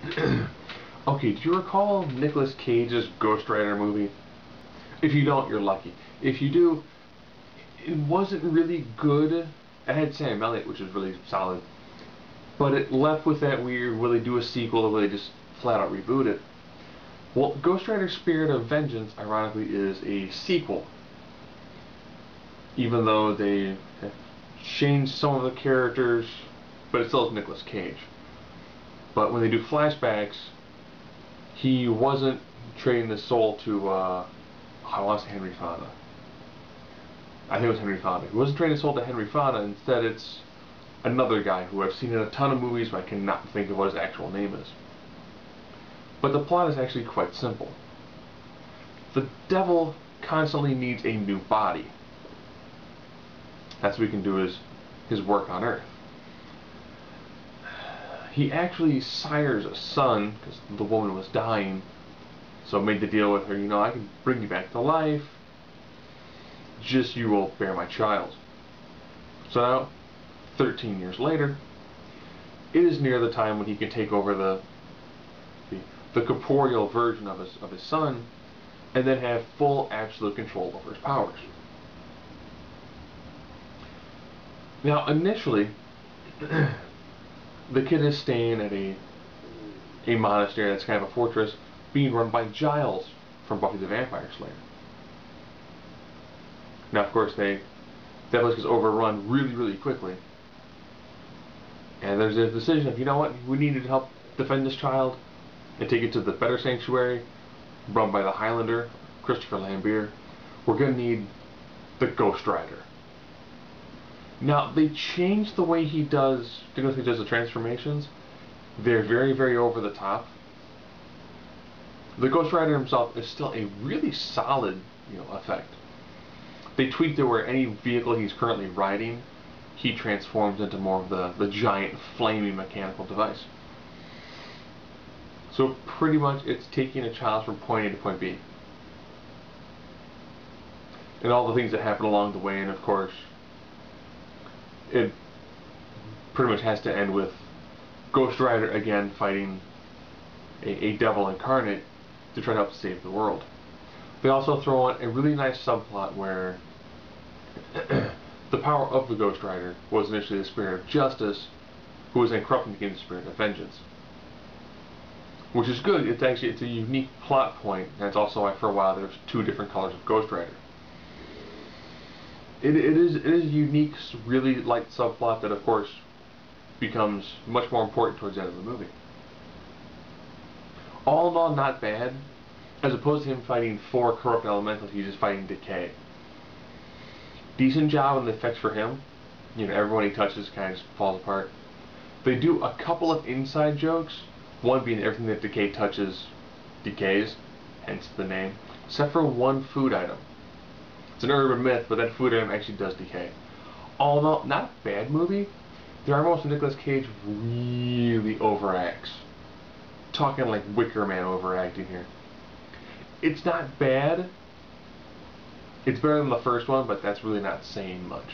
Okay, do you recall Nicolas Cage's Ghost Rider movie? If you don't, you're lucky. If you do, it wasn't really good. It had Sam Elliott, which was really solid, but it left with that weird, will they do a sequel or will they just flat out reboot it? Well, Ghost Rider Spirit of Vengeance, ironically, is a sequel, even though they have changed some of the characters, but it still is Nicolas Cage. But when they do flashbacks, he wasn't trading the soul to, I want to say Henry Fonda. I think it was Henry Fonda. He wasn't trading the soul to Henry Fonda. Instead, it's another guy who I've seen in a ton of movies, but I cannot think of what his actual name is. But the plot is actually quite simple. The devil constantly needs a new body. That's what he can do his work on Earth. He actually sires a son because the woman was dying, so made the deal with her, I can bring you back to life, just you will bear my child. So now, 13 years later, it is near the time when he can take over the corporeal version of his son, and then have full absolute control over his powers. Now, initially, the kid is staying at a monastery that's kind of a fortress being run by Giles from Buffy the Vampire Slayer. Now, of course, that place gets overrun really, really quickly. And there's a decision of, you know what, we need to help defend this child and take it to the better sanctuary run by the Highlander, Christopher Lambert. We're going to need the Ghost Rider. Now, they changed the way he does the transformations. They're very, very over the top. The Ghost Rider himself is still a really solid, effect. They tweaked it where any vehicle he's currently riding, he transforms into more of the giant flaming mechanical device. So pretty much it's taking a child from point A to point B. And all the things that happen along the way, and of course, it pretty much has to end with Ghost Rider again fighting a devil incarnate to try to help save the world. They also throw in a really nice subplot where the power of the Ghost Rider was initially the spirit of justice, who was then corrupted and became the spirit of vengeance. Which is good. It's a unique plot point, and it's also why for a while there's two different colors of Ghost Rider. It is a unique, really light subplot that, of course, becomes much more important towards the end of the movie. All in all, not bad. As opposed to him fighting 4 corrupt elementals, he's just fighting decay. Decent job on the effects for him. Everyone he touches kind of just falls apart. They do a couple of inside jokes. One being everything that decay touches decays, hence the name. Except for one food item. It's an urban myth, but that food item actually does decay. All in all, not a bad movie. There are moments when Nicolas Cage really overacts. Talking like Wicker Man overacting here. It's not bad. It's better than the first one, but that's really not saying much.